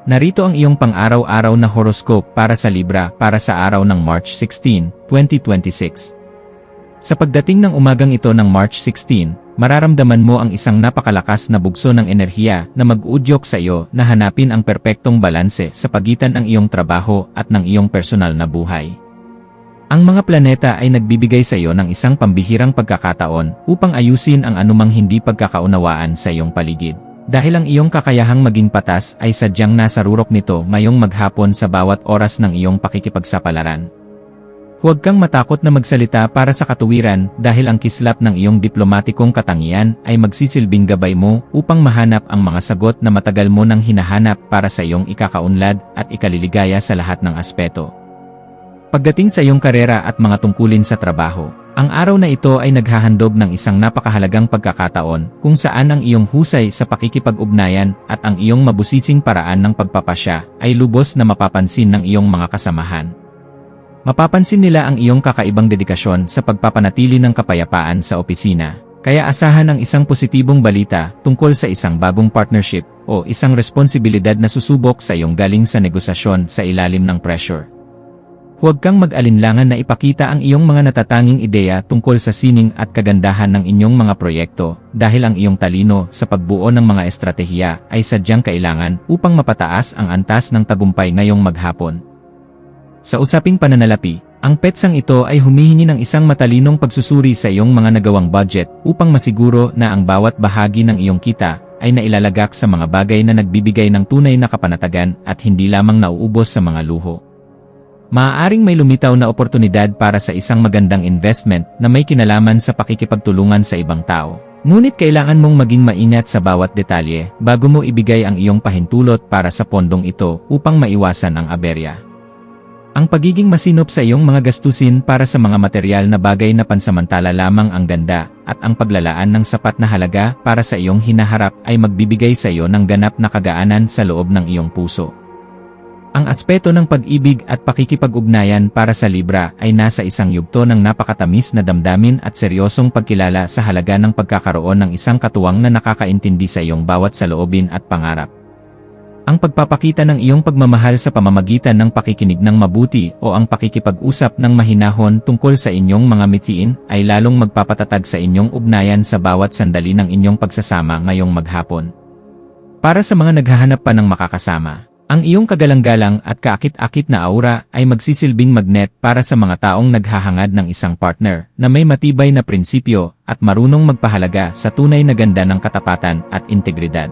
Narito ang iyong pang-araw-araw na horoscope para sa Libra para sa araw ng March 16, 2026. Sa pagdating ng umagang ito ng March 16, mararamdaman mo ang isang napakalakas na bugso ng enerhiya na mag-uudyok sa iyo na hanapin ang perpektong balanse sa pagitan ng iyong trabaho at ng iyong personal na buhay. Ang mga planeta ay nagbibigay sa iyo ng isang pambihirang pagkakataon upang ayusin ang anumang hindi pagkakaunawaan sa iyong paligid. Dahil ang iyong kakayahang maging patas ay sadyang nasa rurok nito ngayong maghapon sa bawat oras ng iyong pakikipagsapalaran. Huwag kang matakot na magsalita para sa katuwiran dahil ang kislap ng iyong diplomatikong katangian ay magsisilbing gabay mo upang mahanap ang mga sagot na matagal mo nang hinahanap para sa iyong ikakaunlad at ikaliligaya sa lahat ng aspeto. Pagdating sa iyong karera at mga tungkulin sa trabaho, ang araw na ito ay naghahandog ng isang napakahalagang pagkakataon kung saan ang iyong husay sa pakikipag-ugnayan at ang iyong mabusising paraan ng pagpapasya ay lubos na mapapansin ng iyong mga kasamahan. Mapapansin nila ang iyong kakaibang dedikasyon sa pagpapanatili ng kapayapaan sa opisina, kaya asahan ang isang positibong balita tungkol sa isang bagong partnership o isang responsibilidad na susubok sa iyong galing sa negosasyon sa ilalim ng pressure. Huwag kang mag-alinlangan na ipakita ang iyong mga natatanging ideya tungkol sa sining at kagandahan ng inyong mga proyekto dahil ang iyong talino sa pagbuo ng mga estratehiya ay sadyang kailangan upang mapataas ang antas ng tagumpay ngayong maghapon. Sa usaping pananalapi, ang petsang ito ay humihingi ng isang matalinong pagsusuri sa iyong mga nagawang budget upang masiguro na ang bawat bahagi ng iyong kita ay nailalagak sa mga bagay na nagbibigay ng tunay na kapanatagan at hindi lamang nauubos sa mga luho. Maaaring may lumitaw na oportunidad para sa isang magandang investment na may kinalaman sa pakikipagtulungan sa ibang tao. Ngunit kailangan mong maging maingat sa bawat detalye bago mo ibigay ang iyong pahintulot para sa pondong ito upang maiwasan ang aberya. Ang pagiging masinop sa iyong mga gastusin para sa mga material na bagay na pansamantala lamang ang ganda at ang paglalaan ng sapat na halaga para sa iyong hinaharap ay magbibigay sa iyo ng ganap na kagaanan sa loob ng iyong puso. Ang aspeto ng pag-ibig at pakikipag-ugnayan para sa Libra ay nasa isang yugto ng napakatamis na damdamin at seryosong pagkilala sa halaga ng pagkakaroon ng isang katuwang na nakakaintindi sa iyong bawat saloobin at pangarap. Ang pagpapakita ng iyong pagmamahal sa pamamagitan ng pakikinig ng mabuti o ang pakikipag-usap ng mahinahon tungkol sa inyong mga mitiin ay lalong magpapatatag sa inyong ugnayan sa bawat sandali ng inyong pagsasama ngayong maghapon. Para sa mga naghahanap pa ng makakasama, ang iyong kagalang-galang at kaakit-akit na aura ay magsisilbing magnet para sa mga taong naghahangad ng isang partner na may matibay na prinsipyo at marunong magpahalaga sa tunay na ganda ng katapatan at integridad.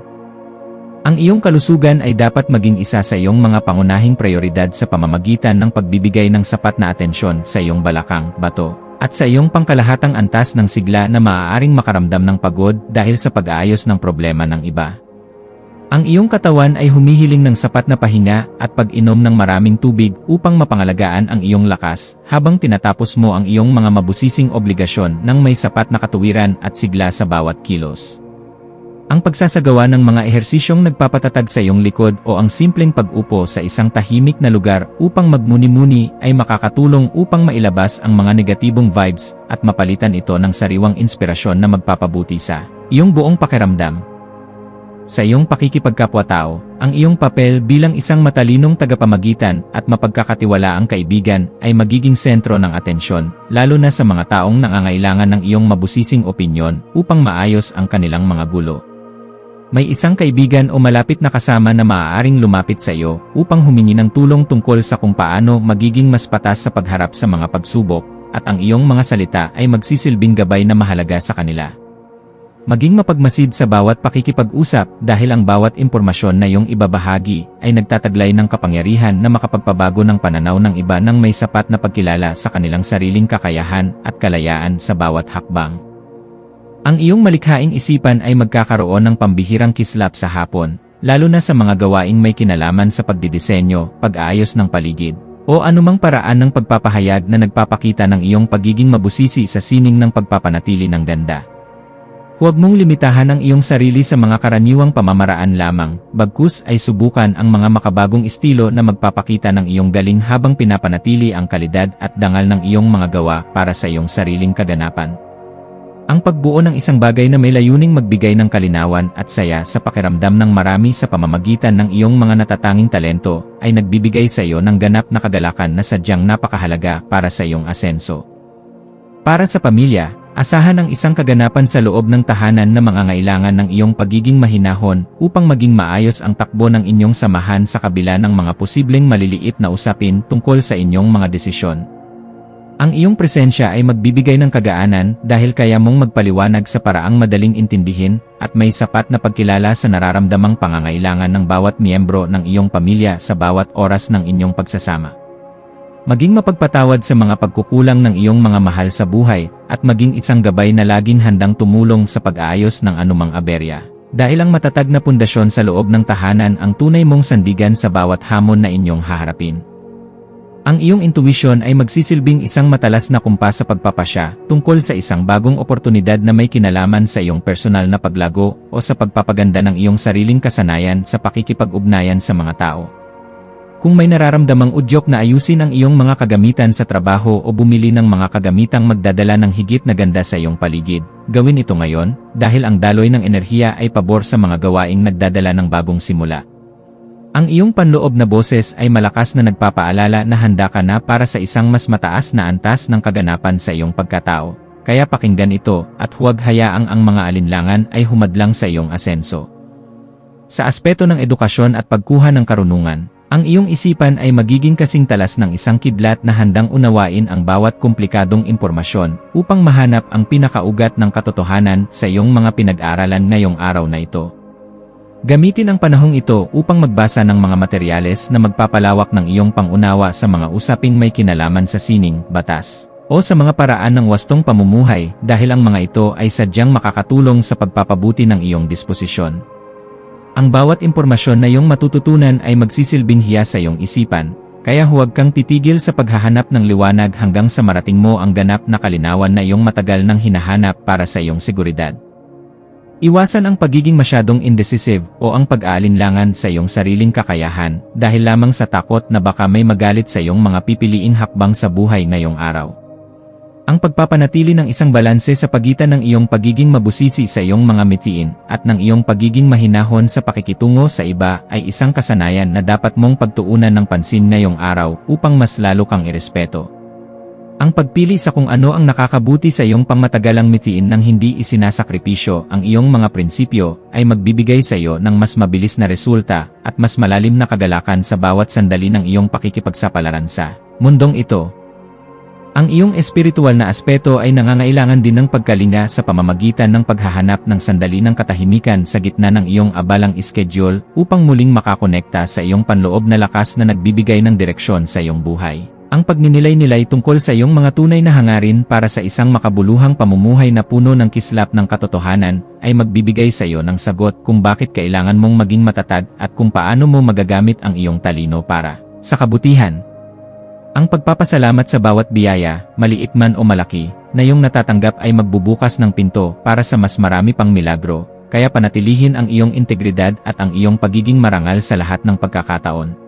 Ang iyong kalusugan ay dapat maging isa sa iyong mga pangunahing prioridad sa pamamagitan ng pagbibigay ng sapat na atensyon sa iyong balakang, bato, at sa iyong pangkalahatang antas ng sigla na maaaring makaramdam ng pagod dahil sa pag-aayos ng problema ng iba. Ang iyong katawan ay humihiling ng sapat na pahinga at pag-inom ng maraming tubig upang mapangalagaan ang iyong lakas habang tinatapos mo ang iyong mga mabusising obligasyon ng may sapat na katuwiran at sigla sa bawat kilos. Ang pagsasagawa ng mga ehersisyong nagpapatatag sa iyong likod o ang simpleng pag-upo sa isang tahimik na lugar upang magmuni-muni ay makakatulong upang mailabas ang mga negatibong vibes at mapalitan ito ng sariwang inspirasyon na magpapabuti sa iyong buong pakiramdam. Sa iyong pakikipagkapwa-tao, ang iyong papel bilang isang matalinong tagapamagitan at mapagkakatiwalaang kaibigan ay magiging sentro ng atensyon, lalo na sa mga taong nangangailangan ng iyong mabusising opinyon upang maayos ang kanilang mga gulo. May isang kaibigan o malapit na kasama na maaaring lumapit sa iyo upang humingi ng tulong tungkol sa kung paano magiging mas patas sa pagharap sa mga pagsubok, at ang iyong mga salita ay magsisilbing gabay na mahalaga sa kanila. Maging mapagmasid sa bawat pakikipag-usap dahil ang bawat impormasyon na iyong ibabahagi ay nagtataglay ng kapangyarihan na makapagpabago ng pananaw ng iba nang may sapat na pagkilala sa kanilang sariling kakayahan at kalayaan sa bawat hakbang. Ang iyong malikhaing isipan ay magkakaroon ng pambihirang kislap sa hapon, lalo na sa mga gawaing may kinalaman sa pagdidisenyo, pag-aayos ng paligid, o anumang paraan ng pagpapahayag na nagpapakita ng iyong pagiging mabusisi sa sining ng pagpapanatili ng ganda. Huwag mong limitahan ang iyong sarili sa mga karaniwang pamamaraan lamang, bagkus ay subukan ang mga makabagong estilo na magpapakita ng iyong galing habang pinapanatili ang kalidad at dangal ng iyong mga gawa para sa iyong sariling kaganapan. Ang pagbuo ng isang bagay na may layuning magbigay ng kalinawan at saya sa pakiramdam ng marami sa pamamagitan ng iyong mga natatanging talento ay nagbibigay sa iyo ng ganap na kagalakan na sadyang napakahalaga para sa iyong asenso. Para sa pamilya, asahan ang isang kaganapan sa loob ng tahanan na mangangailangan ng iyong pagiging mahinahon upang maging maayos ang takbo ng inyong samahan sa kabila ng mga posibleng maliliit na usapin tungkol sa inyong mga desisyon. Ang iyong presensya ay magbibigay ng kagaanan dahil kaya mong magpaliwanag sa paraang madaling intindihin at may sapat na pagkilala sa nararamdamang pangangailangan ng bawat miyembro ng iyong pamilya sa bawat oras ng inyong pagsasama. Maging mapagpatawad sa mga pagkukulang ng iyong mga mahal sa buhay at maging isang gabay na laging handang tumulong sa pag-aayos ng anumang aberya. Dahil ang matatag na pundasyon sa loob ng tahanan ang tunay mong sandigan sa bawat hamon na inyong haharapin. Ang iyong intuition ay magsisilbing isang matalas na kumpas sa pagpapasya tungkol sa isang bagong oportunidad na may kinalaman sa iyong personal na paglago o sa pagpapaganda ng iyong sariling kasanayan sa pakikipag-ugnayan sa mga tao. Kung may nararamdamang udyok na ayusin ang iyong mga kagamitan sa trabaho o bumili ng mga kagamitang magdadala ng higit na ganda sa iyong paligid, gawin ito ngayon dahil ang daloy ng enerhiya ay pabor sa mga gawaing nagdadala ng bagong simula. Ang iyong panloob na boses ay malakas na nagpapaalala na handa ka na para sa isang mas mataas na antas ng kaganapan sa iyong pagkatao. Kaya pakinggan ito at huwag hayaang ang mga alinlangan ay humadlang sa iyong asenso. Sa aspeto ng edukasyon at pagkuha ng karunungan, ang iyong isipan ay magiging kasing talas ng isang kidlat na handang unawain ang bawat komplikadong impormasyon upang mahanap ang pinakaugat ng katotohanan sa iyong mga pinag-aralan ngayong araw na ito. Gamitin ang panahong ito upang magbasa ng mga materyales na magpapalawak ng iyong pangunawa sa mga usaping may kinalaman sa sining, batas, o sa mga paraan ng wastong pamumuhay dahil ang mga ito ay sadyang makakatulong sa pagpapabuti ng iyong disposisyon. Ang bawat impormasyon na iyong matututunan ay magsisilbing hiya sa iyong isipan, kaya huwag kang titigil sa paghahanap ng liwanag hanggang sa marating mo ang ganap na kalinawan na iyong matagal nang hinahanap para sa iyong seguridad. Iwasan ang pagiging masyadong indecisive o ang pag-aalinlangan sa iyong sariling kakayahan dahil lamang sa takot na baka may magalit sa iyong mga pipiliing hakbang sa buhay ngayong araw. Ang pagpapanatili ng isang balanse sa pagitan ng iyong pagiging mabusisi sa iyong mga mitiin at ng iyong pagiging mahinahon sa pakikitungo sa iba ay isang kasanayan na dapat mong pagtuunan ng pansin ngayong araw upang mas lalo kang irespeto. Ang pagpili sa kung ano ang nakakabuti sa iyong pangmatagalang mitiin nang hindi isinasakripisyo ang iyong mga prinsipyo ay magbibigay sa iyo ng mas mabilis na resulta at mas malalim na kagalakan sa bawat sandali ng iyong pakikipagsapalaran sa mundong ito. Ang iyong espiritual na aspeto ay nangangailangan din ng pagkalinga sa pamamagitan ng paghahanap ng sandali ng katahimikan sa gitna ng iyong abalang schedule upang muling makakonekta sa iyong panloob na lakas na nagbibigay ng direksyon sa iyong buhay. Ang pagninilay-nilay tungkol sa iyong mga tunay na hangarin para sa isang makabuluhang pamumuhay na puno ng kislap ng katotohanan ay magbibigay sa iyo ng sagot kung bakit kailangan mong maging matatag at kung paano mo magagamit ang iyong talino para sa kabutihan. Ang pagpapasalamat sa bawat biyaya, maliit man o malaki, na iyong natatanggap ay magbubukas ng pinto para sa mas marami pang milagro, kaya panatilihin ang iyong integridad at ang iyong pagiging marangal sa lahat ng pagkakataon.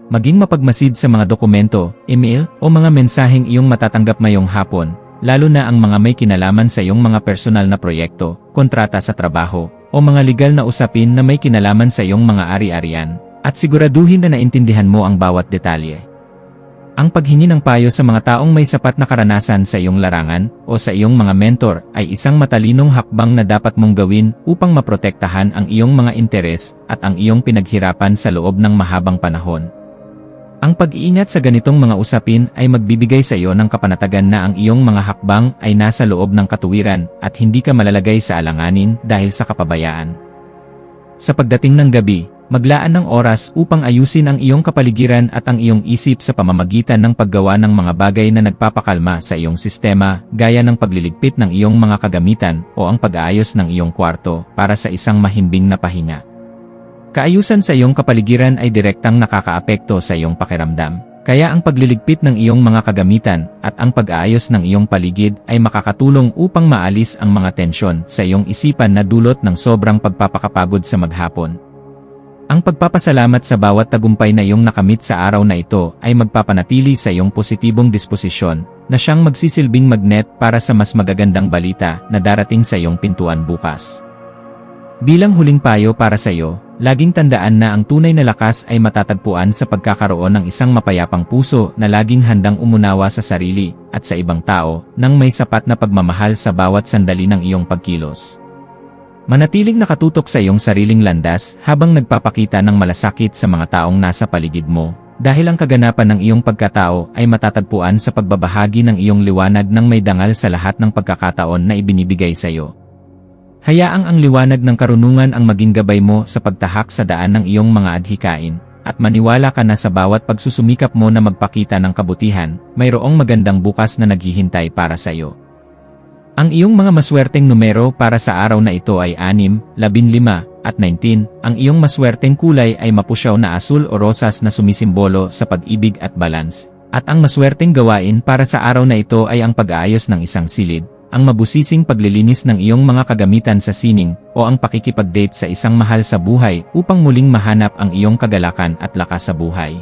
Maging mapagmasid sa mga dokumento, email, o mga mensaheng iyong matatanggap ngayong hapon, lalo na ang mga may kinalaman sa iyong mga personal na proyekto, kontrata sa trabaho, o mga legal na usapin na may kinalaman sa iyong mga ari-arian, at siguraduhin na naintindihan mo ang bawat detalye. Ang paghingi ng payo sa mga taong may sapat na karanasan sa iyong larangan o sa iyong mga mentor ay isang matalinong hakbang na dapat mong gawin upang maprotektahan ang iyong mga interes at ang iyong pinaghirapan sa loob ng mahabang panahon. Ang pag-iingat sa ganitong mga usapin ay magbibigay sa iyo ng kapanatagan na ang iyong mga hakbang ay nasa loob ng katuwiran at hindi ka malalagay sa alanganin dahil sa kapabayaan. Sa pagdating ng gabi, maglaan ng oras upang ayusin ang iyong kapaligiran at ang iyong isip sa pamamagitan ng paggawa ng mga bagay na nagpapakalma sa iyong sistema gaya ng pagliligpit ng iyong mga kagamitan o ang pag-aayos ng iyong kwarto para sa isang mahimbing na pahinga. Kaayusan sa iyong kapaligiran ay direktang nakakaapekto sa iyong pakiramdam, kaya ang pagliligpit ng iyong mga kagamitan at ang pag-aayos ng iyong paligid ay makakatulong upang maalis ang mga tensyon sa iyong isipan na dulot ng sobrang pagpapakapagod sa maghapon. Ang pagpapasalamat sa bawat tagumpay na iyong nakamit sa araw na ito ay magpapanatili sa iyong positibong disposisyon, na siyang magsisilbing magnet para sa mas magagandang balita na darating sa iyong pintuan bukas. Bilang huling payo para sa iyo, laging tandaan na ang tunay na lakas ay matatagpuan sa pagkakaroon ng isang mapayapang puso na laging handang umunawa sa sarili at sa ibang tao nang may sapat na pagmamahal sa bawat sandali ng iyong pagkilos. Manatiling nakatutok sa iyong sariling landas habang nagpapakita ng malasakit sa mga taong nasa paligid mo, dahil ang kaganapan ng iyong pagkatao ay matatagpuan sa pagbabahagi ng iyong liwanag ng may dangal sa lahat ng pagkakataon na ibinibigay sa iyo. Hayaang ang liwanag ng karunungan ang maging gabay mo sa pagtahak sa daan ng iyong mga adhikain, at maniwala ka na sa bawat pagsusumikap mo na magpakita ng kabutihan, mayroong magandang bukas na naghihintay para sa iyo. Ang iyong mga maswerteng numero para sa araw na ito ay 6, 15, at 19. Ang iyong maswerteng kulay ay mapusyaw na asul o rosas na sumisimbolo sa pag-ibig at balance. At ang maswerteng gawain para sa araw na ito ay ang pag-aayos ng isang silid, ang mabusising paglilinis ng iyong mga kagamitan sa sining, o ang pakikipag-date sa isang mahal sa buhay upang muling mahanap ang iyong kagalakan at lakas sa buhay.